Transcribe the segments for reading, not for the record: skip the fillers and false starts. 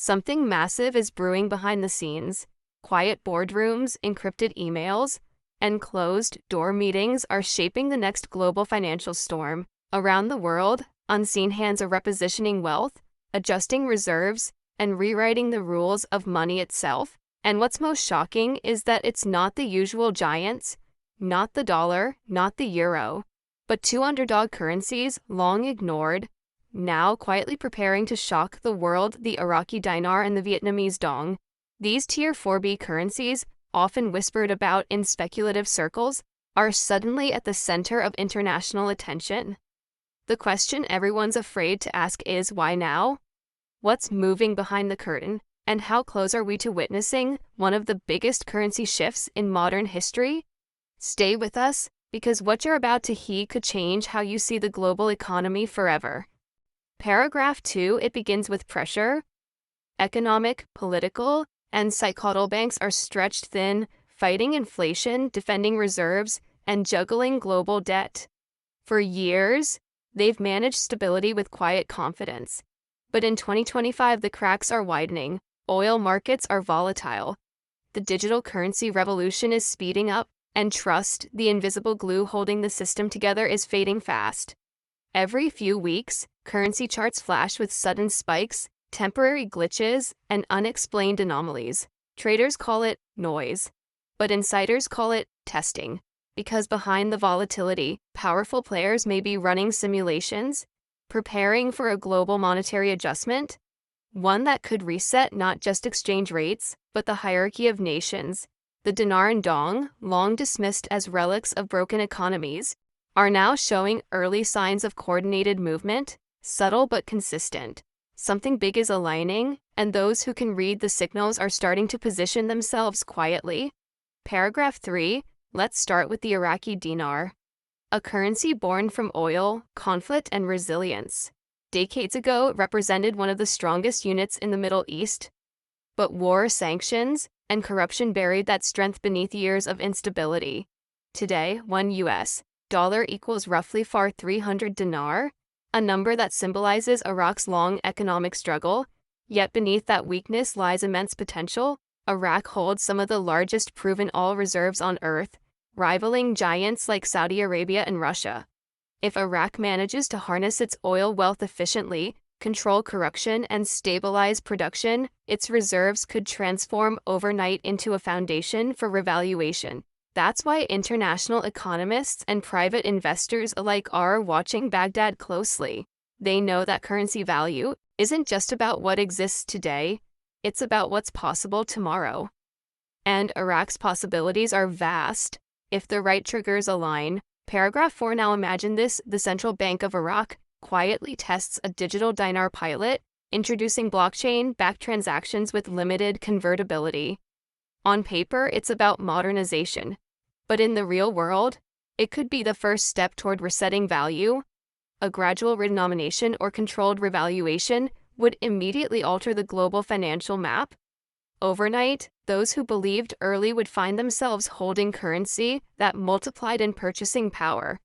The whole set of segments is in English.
Something massive is brewing behind the scenes. Quiet boardrooms, encrypted emails, and closed-door meetings are shaping the next global financial storm. Around the world, unseen hands are repositioning wealth, adjusting reserves, and rewriting the rules of money itself. And what's most shocking is that it's not the usual giants, not the dollar, not the euro, but two underdog currencies long ignored, now quietly preparing to shock the world: the Iraqi dinar and the Vietnamese dong. These Tier 4B currencies, often whispered about in speculative circles, are suddenly at the center of international attention. The question everyone's afraid to ask is, why now? What's moving behind the curtain, and how close are we to witnessing one of the biggest currency shifts in modern history? Stay with us, because what you're about to hear could change how you see the global economy forever. Paragraph 2, it begins with pressure. Economic, political, and psychological banks are stretched thin, fighting inflation, defending reserves, and juggling global debt. For years, they've managed stability with quiet confidence. But in 2025, the cracks are widening. Oil markets are volatile. The digital currency revolution is speeding up, and trust, the invisible glue holding the system together, is fading fast. Every few weeks, currency charts flash with sudden spikes, temporary glitches, and unexplained anomalies. Traders call it noise, but insiders call it testing, because behind the volatility, powerful players may be running simulations, preparing for a global monetary adjustment, one that could reset not just exchange rates, but the hierarchy of nations. The dinar and dong, long dismissed as relics of broken economies, are now showing early signs of coordinated movement, subtle but consistent. Something big is aligning, and those who can read the signals are starting to position themselves quietly. Paragraph 3, let's start with the Iraqi dinar. A currency born from oil, conflict, and resilience. Decades ago, it represented one of the strongest units in the Middle East. But war, sanctions, and corruption buried that strength beneath years of instability. Today, $1 equals roughly 300 dinar, a number that symbolizes Iraq's long economic struggle. Yet beneath that weakness lies immense potential. Iraq holds some of the largest proven oil reserves on Earth, rivaling giants like Saudi Arabia and Russia. If Iraq manages to harness its oil wealth efficiently, control corruption, and stabilize production, its reserves could transform overnight into a foundation for revaluation. That's why international economists and private investors alike are watching Baghdad closely. They know that currency value isn't just about what exists today, it's about what's possible tomorrow. And Iraq's possibilities are vast, if the right triggers align. Paragraph 4, now imagine this: the Central Bank of Iraq quietly tests a digital dinar pilot, introducing blockchain-backed transactions with limited convertibility. On paper, it's about modernization. But in the real world, it could be the first step toward resetting value. A gradual redenomination or controlled revaluation would immediately alter the global financial map. Overnight, those who believed early would find themselves holding currency that multiplied in purchasing power.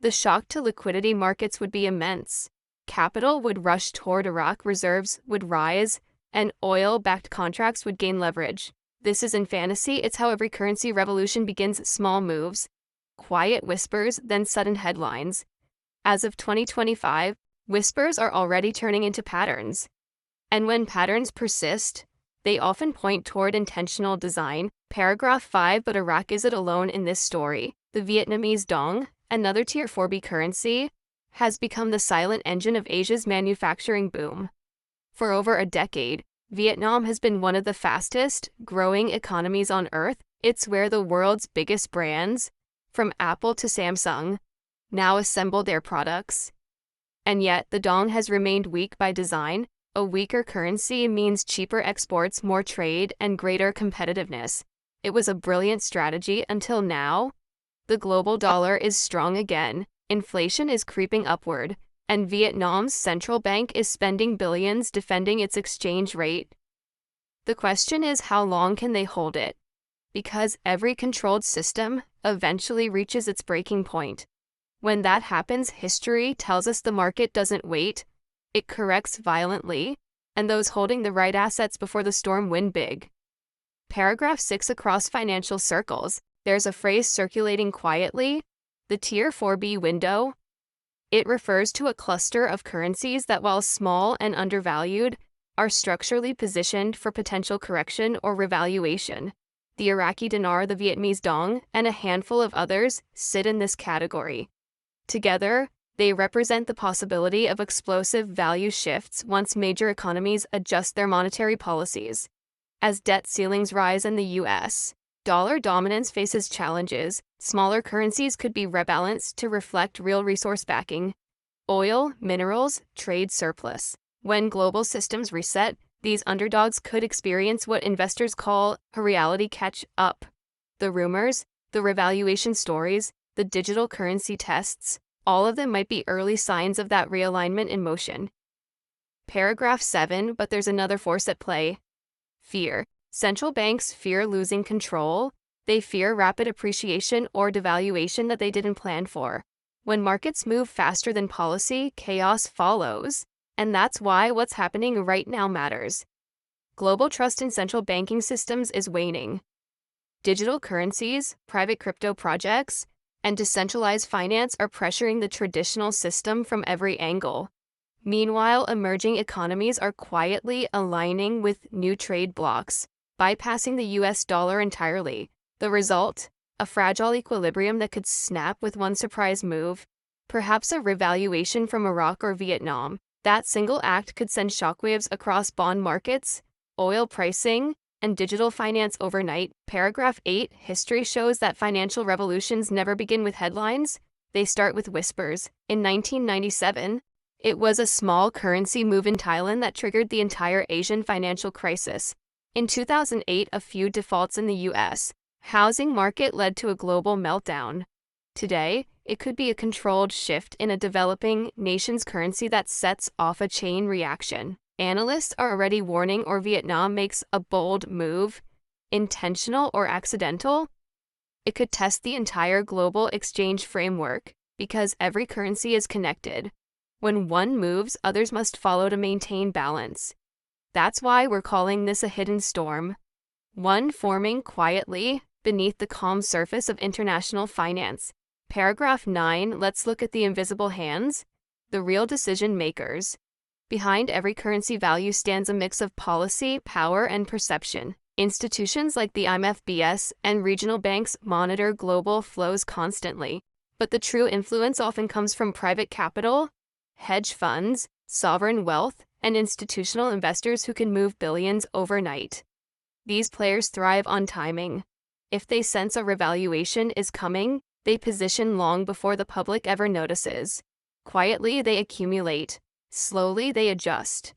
The shock to liquidity markets would be immense. Capital would rush toward Iraq, reserves would rise, and oil-backed contracts would gain leverage. This isn't fantasy, it's how every currency revolution begins: small moves, quiet whispers, then sudden headlines. As of 2025, whispers are already turning into patterns. And when patterns persist, they often point toward intentional design. Paragraph 5, but Iraq isn't alone in this story. The Vietnamese dong, another Tier 4B currency, has become the silent engine of Asia's manufacturing boom. For over a decade, Vietnam has been one of the fastest growing economies on Earth. It's where the world's biggest brands, from Apple to Samsung, now assemble their products. And yet, the dong has remained weak by design. A weaker currency means cheaper exports, more trade, and greater competitiveness. It was a brilliant strategy until now. The global dollar is strong again, inflation is creeping upward, and Vietnam's central bank is spending billions defending its exchange rate. The question is, how long can they hold it? Because every controlled system eventually reaches its breaking point. When that happens, history tells us the market doesn't wait, it corrects violently, and those holding the right assets before the storm win big. Paragraph 6 across financial circles, there's a phrase circulating quietly, the Tier 4B window. It refers to a cluster of currencies that, while small and undervalued, are structurally positioned for potential correction or revaluation. The Iraqi dinar, the Vietnamese dong, and a handful of others sit in this category. Together, they represent the possibility of explosive value shifts once major economies adjust their monetary policies. As debt ceilings rise in the U.S., dollar dominance faces challenges. Smaller currencies could be rebalanced to reflect real resource backing. Oil, minerals, trade surplus. When global systems reset, these underdogs could experience what investors call a reality catch-up. The rumors, the revaluation stories, the digital currency tests, all of them might be early signs of that realignment in motion. Paragraph 7, but there's another force at play. Fear. Central banks fear losing control. They fear rapid appreciation or devaluation that they didn't plan for. When markets move faster than policy, chaos follows. And that's why what's happening right now matters. Global trust in central banking systems is waning. Digital currencies, private crypto projects, and decentralized finance are pressuring the traditional system from every angle. Meanwhile, emerging economies are quietly aligning with new trade blocs, bypassing the US dollar entirely. The result? A fragile equilibrium that could snap with one surprise move, perhaps a revaluation from Iraq or Vietnam. That single act could send shockwaves across bond markets, oil pricing, and digital finance overnight. Paragraph 8, history shows that financial revolutions never begin with headlines, they start with whispers. In 1997, it was a small currency move in Thailand that triggered the entire Asian financial crisis. In 2008, a few defaults in the US housing market led to a global meltdown. Today, it could be a controlled shift in a developing nation's currency that sets off a chain reaction. Analysts are already warning or Vietnam makes a bold move, intentional or accidental. It could test the entire global exchange framework because every currency is connected. When one moves, others must follow to maintain balance. That's why we're calling this a hidden storm, one forming quietly beneath the calm surface of international finance. Paragraph 9, let's look at the invisible hands, the real decision makers. Behind every currency value stands a mix of policy, power, and perception. Institutions like the IMF and regional banks monitor global flows constantly, but the true influence often comes from private capital, hedge funds, sovereign wealth, and institutional investors who can move billions overnight. These players thrive on timing. If they sense a revaluation is coming, they position long before the public ever notices. Quietly, they accumulate. Slowly, they adjust.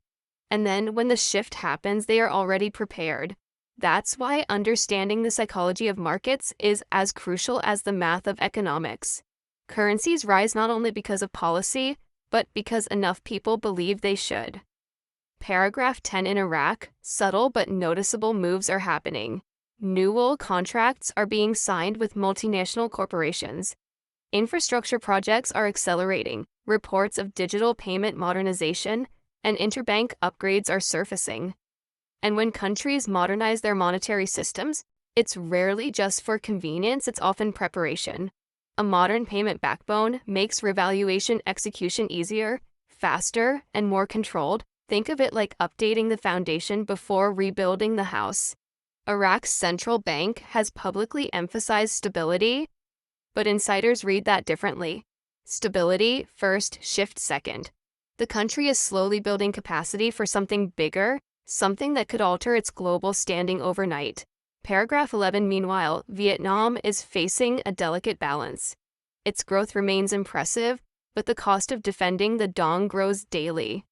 And then, when the shift happens, they are already prepared. That's why understanding the psychology of markets is as crucial as the math of economics. Currencies rise not only because of policy, but because enough people believe they should. Paragraph 10, in Iraq, subtle but noticeable moves are happening. New wool contracts are being signed with multinational corporations. Infrastructure projects are accelerating. Reports of digital payment modernization and interbank upgrades are surfacing. And when countries modernize their monetary systems, it's rarely just for convenience, it's often preparation. A modern payment backbone makes revaluation execution easier, faster, and more controlled. Think of it like updating the foundation before rebuilding the house. Iraq's central bank has publicly emphasized stability, but insiders read that differently. Stability first, shift second. The country is slowly building capacity for something bigger, something that could alter its global standing overnight. Paragraph 11, meanwhile, Vietnam is facing a delicate balance. Its growth remains impressive, but the cost of defending the dong grows daily.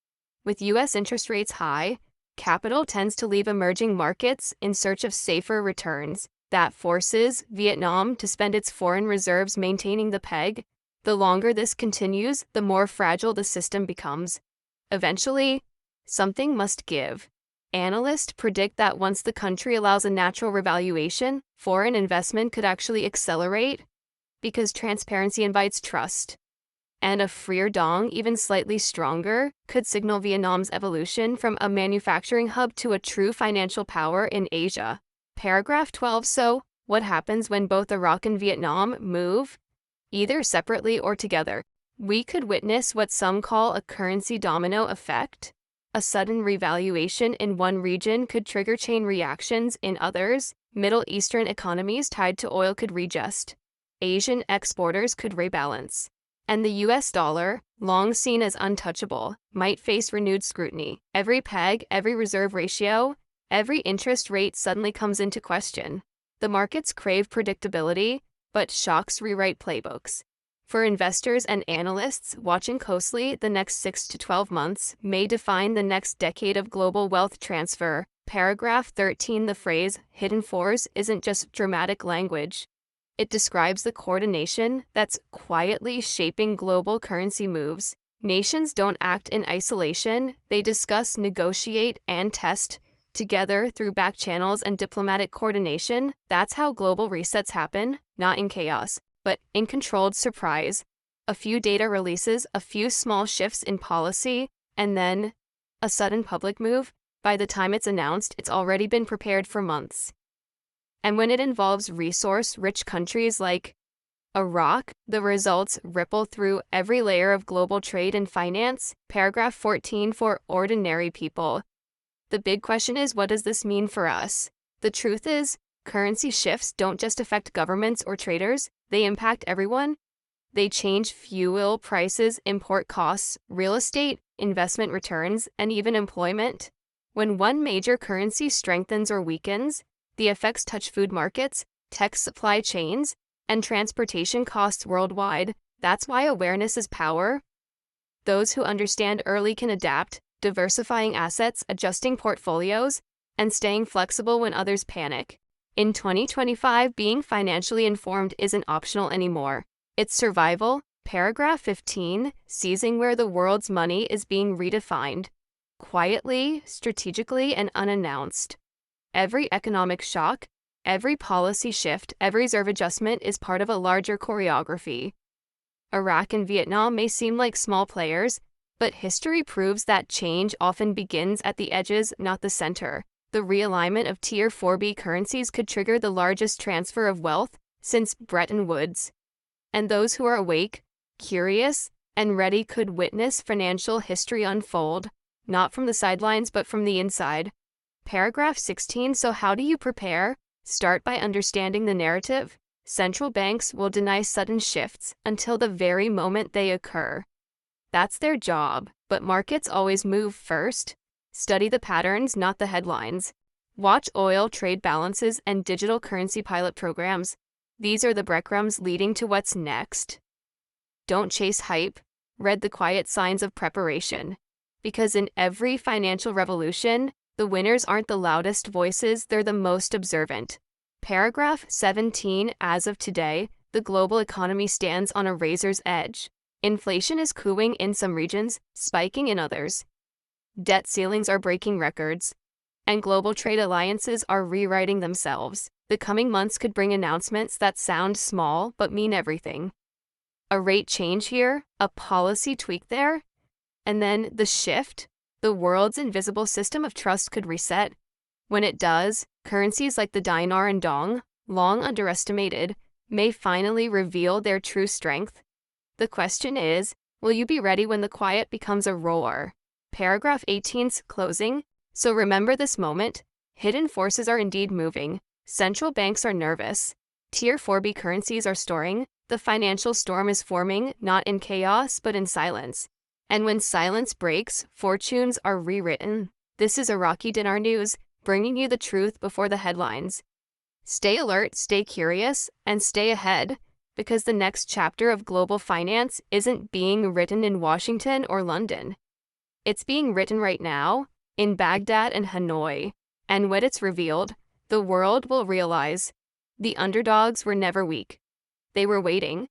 With U.S. interest rates high, capital tends to leave emerging markets in search of safer returns. That forces Vietnam to spend its foreign reserves maintaining the peg. The longer this continues, the more fragile the system becomes. Eventually, something must give. Analysts predict that once the country allows a natural revaluation, foreign investment could actually accelerate because transparency invites trust. and a freer dong, even slightly stronger, could signal Vietnam's evolution from a manufacturing hub to a true financial power in Asia. Paragraph 12. So, what happens when both Iraq and Vietnam move, either separately or together? We could witness what some call a currency domino effect. A sudden revaluation in one region could trigger chain reactions in others. Middle Eastern economies tied to oil could readjust. Asian exporters could rebalance. And the US dollar, long seen as untouchable, might face renewed scrutiny. Every peg, every reserve ratio, every interest rate suddenly comes into question. The markets crave predictability, but shocks rewrite playbooks. For investors and analysts watching closely, the next 6 to 12 months may define the next decade of global wealth transfer. Paragraph 13. The phrase hidden force isn't just dramatic language. It describes the coordination that's quietly shaping global currency moves. Nations don't act in isolation, they discuss, negotiate, and test together through back channels and diplomatic coordination. That's how global resets happen, not in chaos, but in controlled surprise. A few data releases, a few small shifts in policy, and then a sudden public move. By the time it's announced, it's already been prepared for months. And when it involves resource-rich countries like Iraq, the results ripple through every layer of global trade and finance. Paragraph 14. For ordinary people, the big question is, what does this mean for us? The truth is, currency shifts don't just affect governments or traders, they impact everyone. They change fuel prices, import costs, real estate, investment returns, and even employment. When one major currency strengthens or weakens, the effects touch food markets, tech supply chains, and transportation costs worldwide. That's why awareness is power. Those who understand early can adapt, diversifying assets, adjusting portfolios, and staying flexible when others panic. In 2025, being financially informed isn't optional anymore. It's survival. Paragraph 15. Seizing where the world's money is being redefined. Quietly, strategically, and unannounced. Every economic shock, every policy shift, every reserve adjustment is part of a larger choreography. Iraq and Vietnam may seem like small players, but history proves that change often begins at the edges, not the center. The realignment of Tier 4B currencies could trigger the largest transfer of wealth since Bretton Woods. And those who are awake, curious, and ready could witness financial history unfold, not from the sidelines but from the inside. Paragraph 16. So how do you prepare? Start by understanding the narrative. Central banks will deny sudden shifts until the very moment they occur. That's their job, but markets always move first. Study the patterns, not the headlines. Watch oil trade balances and digital currency pilot programs. These are the breadcrumbs leading to what's next. Don't chase hype. Read the quiet signs of preparation. Because in every financial revolution, the winners aren't the loudest voices, they're the most observant. Paragraph 17. As of today, the global economy stands on a razor's edge. Inflation is cooling in some regions, spiking in others. Debt ceilings are breaking records, and global trade alliances are rewriting themselves. The coming months could bring announcements that sound small but mean everything. A rate change here, a policy tweak there, and then the shift. The world's invisible system of trust could reset. When it does, currencies like the dinar and dong, long underestimated, may finally reveal their true strength. The question is, will you be ready when the quiet becomes a roar? Paragraph 18's closing. So remember this moment. Hidden forces are indeed moving. Central banks are nervous. Tier 4B currencies are storing. The financial storm is forming, not in chaos, but in silence. And when silence breaks, fortunes are rewritten. This is Iraqi Dinar News, bringing you the truth before the headlines. Stay alert, stay curious, and stay ahead, because the next chapter of global finance isn't being written in Washington or London. It's being written right now, in Baghdad and Hanoi. And when it's revealed, the world will realize the underdogs were never weak. They were waiting.